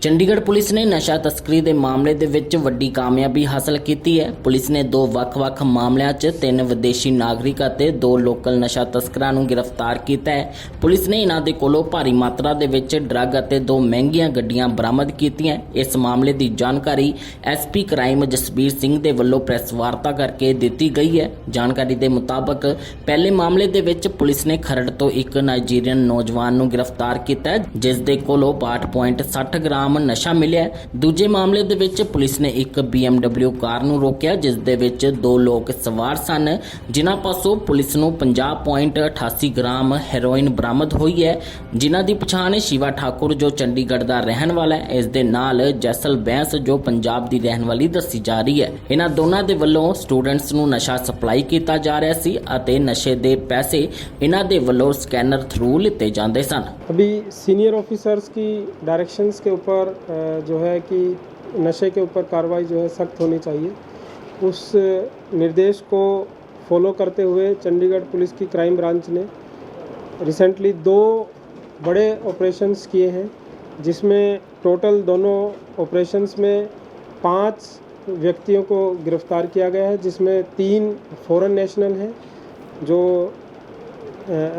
Chandigarh police ਨੇ ਨਸ਼ਾ ਤਸਕਰੀ ਦੇ ਮਾਮਲੇ ਦੇ ਵਿੱਚ ਵੱਡੀ ਕਾਮਯਾਬੀ ਹਾਸਲ ਕੀਤੀ ਹੈ। ਪੁਲਿਸ ਨੇ ਦੋ ਵੱਖ-ਵੱਖ ਮਾਮਲਿਆਂ 'ਚ 3 ਵਿਦੇਸ਼ੀ ਨਾਗਰਿਕ ਅਤੇ 2 ਲੋਕਲ ਨਸ਼ਾ ਤਸਕਰਾਂ ਨੂੰ ਗ੍ਰਿਫਤਾਰ ਕੀਤਾ ਹੈ। ਪੁਲਿਸ ਨੇ ਇਹਨਾਂ ਦੇ ਕੋਲੋਂ ਭਾਰੀ ਮਾਤਰਾ ਦੇ ਵਿੱਚ ਡਰੱਗ ਅਤੇ 2 ਮਹਿੰਗੀਆਂ ਗੱਡੀਆਂ ਬਰਾਮਦ ਕੀਤੀਆਂ। ਇਸ ਮਾਮਲੇ ਦੀ ਜਾਣਕਾਰੀ ਐਸਪੀ ਕ੍ਰਾਈਮ ਜਸਬੀਰ ਸਿੰਘ ਦੇ ਵੱਲੋਂ ਪ੍ਰੈਸ ਵਾਰਤਾ ਕਰਕੇ ਦਿੱਤੀ ਗਈ ਹੈ। ਜਾਣਕਾਰੀ ਦੇ ਮੁਤਾਬਕ ਪਹਿਲੇ ਮਾਮਲੇ ਦੇ ਵਿੱਚ ਪੁਲਿਸ ਨੇ ਖਰੜ ਤੋਂ ਇੱਕ ਨਾਈਜੀਰੀਅਨ ਨੌਜਵਾਨ ਨੂੰ ਗ੍ਰਿਫਤਾਰ ਕੀਤਾ ਹੈ, ਜਿਸ ਦੇ ਕੋਲੋਂ 62.60 ਗ੍ਰਾਮ ਨਸ਼ਾ ਮਿਲਿਆ। ਦੂਜੇ ਮਾਮਲੇ ਦੇ ਵਿੱਚ ਪੁਲਿਸ ਨੇ ਇੱਕ BMW ਕਾਰ ਨੂੰ ਰੋਕਿਆ, ਜਿਸ ਦੇ ਵਿੱਚ 2 ਲੋਕ ਸਵਾਰ ਸਨ, ਜਿਨ੍ਹਾਂ ਪਾਸੋਂ ਪੁਲਿਸ ਨੂੰ 50.88 ਗ੍ਰਾਮ ਹੈਰੋਇਨ ਬਰਾਮਦ ਹੋਈ ਹੈ, ਜਿਨ੍ਹਾਂ ਦੀ ਪਛਾਣ ਸ਼ਿਵਾ ਠਾਕੁਰ ਜੋ ਚੰਡੀਗੜ੍ਹ ਦਾ ਰਹਿਣ ਵਾਲਾ ਹੈ, ਇਸ ਦੇ ਨਾਲ ਜੈਸਲ ਬੈਂਸ ਜੋ ਪੰਜਾਬ ਦੀ ਰਹਿਣ ਵਾਲੀ ਦੱਸੀ ਜਾ ਰਹੀ ਹੈ। ਇਹਨਾਂ ਦੋਨਾਂ ਦੇ ਵੱਲੋਂ ਸਟੂਡੈਂਟਸ ਨੂੰ ਨਸ਼ਾ ਸਪਲਾਈ ਕੀਤਾ ਜਾ ਰਿਹਾ ਸੀ ਅਤੇ ਨਸ਼ੇ ਦੇ ਪੈਸੇ ਇਹਨਾਂ ਦੇ ਵੱਲੋਂ ਸਕੈਨਰ ਥਰੂ ਲਿੱਤੇ ਜਾਂਦੇ ਸਨ। अभी सीनियर ऑफिसर्स की डायरेक्शंस के ऊपर जो है कि नशे के ऊपर कार्रवाई जो है सख्त होनी चाहिए, उस निर्देश को फॉलो करते हुए चंडीगढ़ पुलिस की क्राइम ब्रांच ने रिसेंटली 2 बड़े ऑपरेशंस किए हैं, जिसमें टोटल दोनों ऑपरेशंस में 5 व्यक्तियों को गिरफ्तार किया गया है, जिसमें 3 फॉरेन नेशनल हैं जो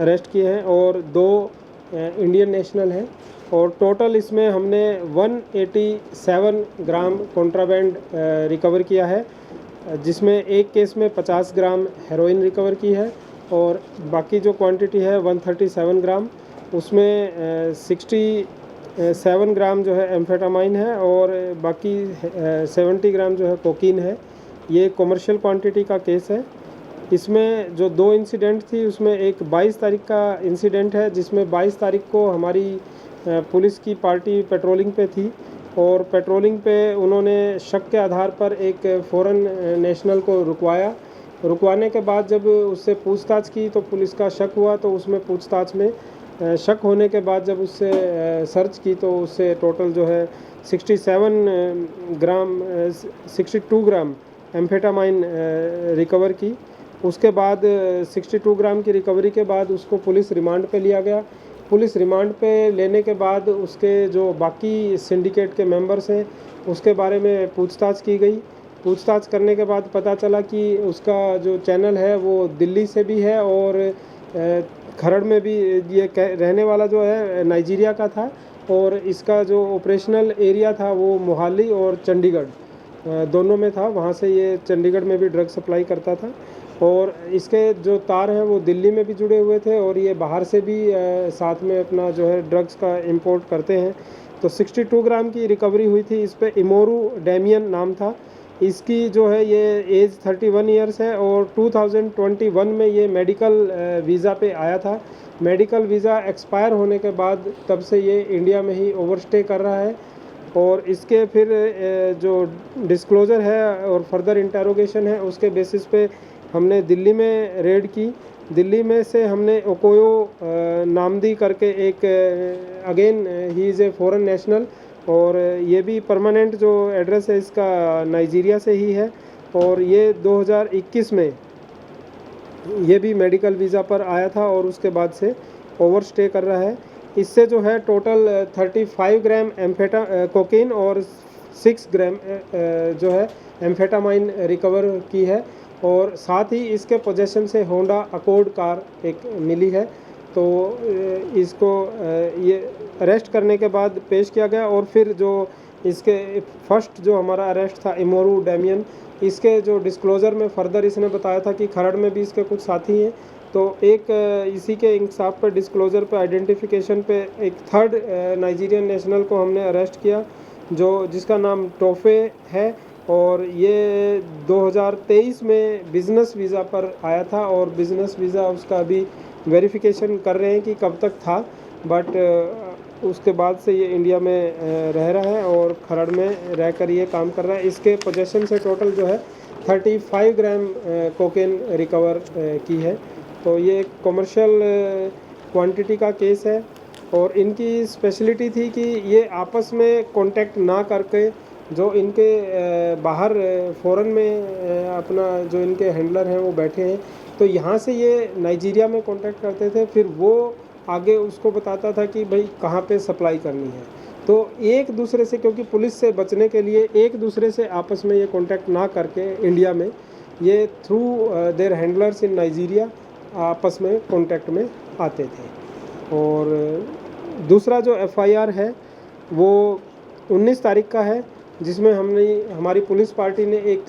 अरेस्ट किए हैं और 2 इंडियन नेशनल हैं। और टोटल इसमें हमने 187 ग्राम कॉन्ट्राबैंड रिकवर किया है, जिसमें एक केस में 50 ग्राम हेरोइन रिकवर की है और बाकी जो क्वांटिटी है 137 ग्राम, उसमें 67 ग्राम जो है एम्फेटामाइन है और बाकी 70 ग्राम जो है कोकीन है। ये कमर्शियल क्वांटिटी का केस है। इसमें जो 2 इंसिडेंट थी, उसमें एक 22 तारीख का इंसिडेंट है, जिसमें 22 तारीख को हमारी पुलिस की पार्टी पेट्रोलिंग पे थी और पेट्रोलिंग पे उन्होंने शक के आधार पर एक फ़ॉरेन नेशनल को रुकवाने के बाद जब उससे पूछताछ की तो पुलिस का शक हुआ, तो उसमें पूछताछ में शक होने के बाद जब उससे सर्च की तो उससे टोटल जो है 62 ग्राम एम्फेटामाइन रिकवर की। उसके बाद 62 ग्राम की रिकवरी के बाद उसको पुलिस रिमांड पे लिया गया। पुलिस रिमांड पे लेने के बाद उसके जो बाकी सिंडिकेट के मेंबर्स हैं उसके बारे में पूछताछ की गई। पूछताछ करने के बाद पता चला कि उसका जो चैनल है वो दिल्ली से भी है और खरड़ में भी ये रहने वाला जो है नाइजीरिया का था, और इसका जो ऑपरेशनल एरिया था वो मोहाली और चंडीगढ़ दोनों में था। वहाँ से ये चंडीगढ़ में भी ड्रग सप्लाई करता था और इसके जो तार हैं वो दिल्ली में भी जुड़े हुए थे और ये बाहर से भी साथ में अपना जो है ड्रग्स का इंपोर्ट करते हैं। तो 62 ग्राम की रिकवरी हुई थी। इस पे इमोरू डैमियन नाम था। इसकी जो है ये एज 31 ईयर्स है और 2021 में ये मेडिकल वीज़ा पे आया था। मेडिकल वीज़ा एक्सपायर होने के बाद तब से ये इंडिया में ही ओवरस्टे कर रहा है और इसके फिर जो डिस्क्लोज़र है और फर्दर इंटेरोगेशन है उसके बेसिस पे हमने दिल्ली में रेड की। दिल्ली में से हमने ओकोयो नामदी करके एक again he is a foreign national और ये भी परमानेंट जो एड्रेस है इसका नाइजीरिया से ही है और ये 2021 में ये भी मेडिकल वीज़ा पर आया था और उसके बाद से ओवरस्टे कर रहा है। इससे जो है टोटल 35 ग्राम कोकीन और 6 ग्राम जो है एम्फेटामाइन रिकवर की है और साथ ही इसके पोजेशन से होंडा अकॉर्ड कार एक मिली है। तो इसको ये अरेस्ट करने के बाद पेश किया गया और फिर जो इसके फर्स्ट जो हमारा अरेस्ट था इमोरू डैमियन, इसके जो डिस्क्लोज़र में फर्दर इसने बताया था कि खरड़ में भी इसके कुछ साथी हैं। तो एक इसी के इंसाफ पर डिस्क्लोज़र पे आइडेंटिफिकेशन पे एक 3rd नाइजीरियन नेशनल को हमने अरेस्ट किया जिसका नाम टोफे है और ये 2023 में बिज़नेस वीज़ा पर आया था और बिज़नेस वीज़ा उसका अभी वेरिफिकेशन कर रहे हैं कि कब तक था, बट उसके बाद से ये इंडिया में रह रहा है और खरड़ में रहकर ये काम कर रहा है। इसके पोजेशन से टोटल जो है 35 ग्राम कोकेन रिकवर की है। तो ये एक कमर्शियल क्वांटिटी का केस है और इनकी स्पेशलिटी थी कि ये आपस में कांटेक्ट ना करके जो इनके बाहर फ़ॉरेन में अपना जो इनके हैंडलर हैं वो बैठे हैं, तो यहाँ से ये नाइजीरिया में कांटेक्ट करते थे, फिर वो आगे उसको बताता था कि भाई कहाँ पे सप्लाई करनी है। तो एक दूसरे से, क्योंकि पुलिस से बचने के लिए एक दूसरे से आपस में ये कांटेक्ट ना करके इंडिया में ये through their handlers in Nigeria आपस में कांटेक्ट में आते थे। और दूसरा जो एफआईआर है वो 19 तारीख का है, जिसमें हमारी पुलिस पार्टी ने एक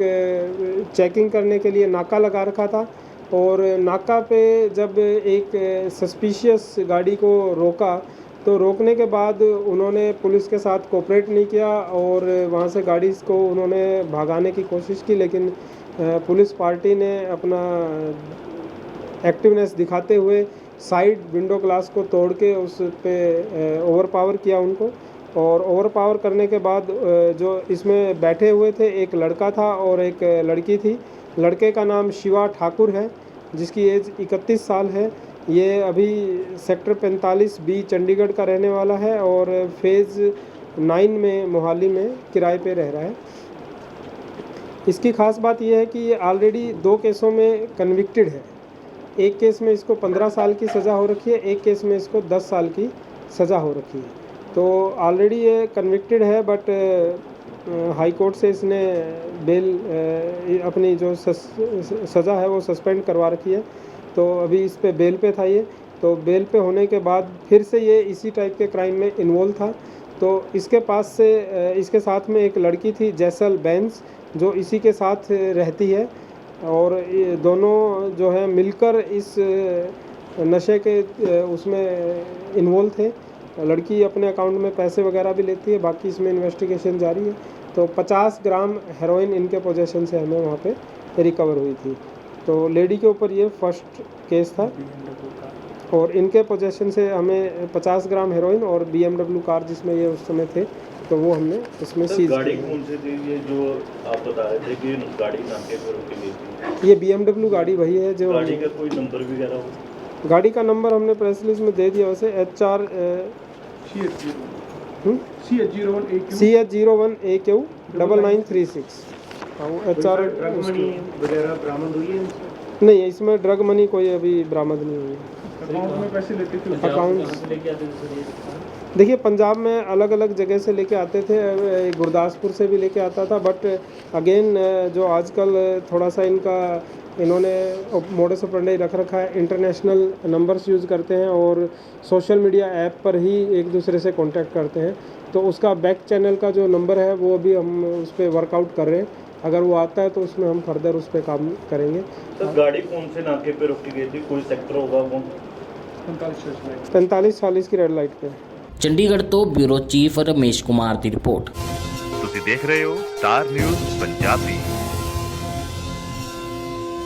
चेकिंग करने के लिए नाका लगा रखा था। और नाका पे जब एक सस्पिशियस गाड़ी को रोका तो रोकने के बाद उन्होंने पुलिस के साथ कोऑपरेट नहीं किया और वहाँ से गाड़ी को उन्होंने भगाने की कोशिश की, लेकिन पुलिस पार्टी ने अपना एक्टिवनेस दिखाते हुए साइड विंडो ग्लास को तोड़ के उस पे ओवरपावर किया उनको। और ओवरपावर करने के बाद जो इसमें बैठे हुए थे एक लड़का था और एक लड़की थी। लड़के का नाम शिवा ठाकुर है जिसकी एज 31 साल है। ये अभी सेक्टर 45B चंडीगढ़ का रहने वाला है और फेज़ 9 में मोहाली में किराए पे रह रहा है। इसकी ख़ास बात यह है कि ये ऑलरेडी 2 केसों में कन्विक्टेड है। एक केस में इसको 15 साल की सज़ा हो रखी है, एक केस में इसको 10 साल की सज़ा हो रखी है। तो ऑलरेडी ये कन्विक्टेड है, बट हाई कोर्ट से इसने बेल अपनी जो सज़ा है वो सस्पेंड करवा रखी है। तो अभी इस पे बेल पे था ये, तो बेल पे होने के बाद फिर से ये इसी टाइप के क्राइम में इन्वॉल्व था। तो इसके पास से इसके साथ में एक लड़की थी जैसल बेंस जो इसी के साथ रहती है और ये दोनों जो है मिलकर इस नशे के उसमें इन्वॉल्व थे। लड़की अपने अकाउंट में पैसे वगैरह भी लेती है, बाकी इसमें इन्वेस्टिगेशन जारी है। तो 50 ग्राम हेरोइन इनके पोजेशन से हमें वहाँ पे रिकवर हुई थी। तो लेडी के ऊपर ये फर्स्ट केस था और इनके पोजेशन से हमें 50 ग्राम हेरोइन और BMW कार जिसमें ये उस समय थे तो वो हमने इसमें सीज गाड़ी कौन सी थी ये जो आप बता रहे थे कि गाड़ी नाके पर रोकी गई थी? ये BMW गाड़ी वही है जो गाड़ी का कोई नंबर वगैरह हो? गाड़ी का नंबर हमने प्रेस रिलीज में दे दिया वैसे HR CH01AQ 9936। HR वगैरह बरामद हुई है? नहीं, इसमें ड्रग मनी कोई अभी बरामद नहीं हुई है। अकाउंट में पैसे लेते थे? अकाउंट देखिए पंजाब में अलग अलग जगह से लेके आते थे, गुरदासपुर से भी लेके आता था। बट अगेन जो आजकल थोड़ा सा इन्होंने मोडस ऑपरेंडी रख रखा है, इंटरनेशनल नंबर्स यूज़ करते हैं और सोशल मीडिया ऐप पर ही एक दूसरे से कांटेक्ट करते हैं। तो उसका बैक चैनल का जो नंबर है वो अभी हम उस पर वर्कआउट कर रहे हैं। अगर वो आता है तो उसमें हम फर्दर उस पर काम करेंगे। तो गाड़ी कौन से नाके पे रोकी गई थी? कोई सेक्टर होगा वो? 4540 की रेड लाइट पे। ਚੰਡੀਗੜ੍ਹ ਤੋਂ ਬਿਊਰੋ ਚੀਫ ਰਮੇਸ਼ ਕੁਮਾਰ ਦੀ ਰਿਪੋਰਟ। ਤੁਸੀਂ ਦੇਖ ਰਹੇ ਹੋ ਸਟਾਰ ਨਿਊਜ਼ ਪੰਜਾਬੀ।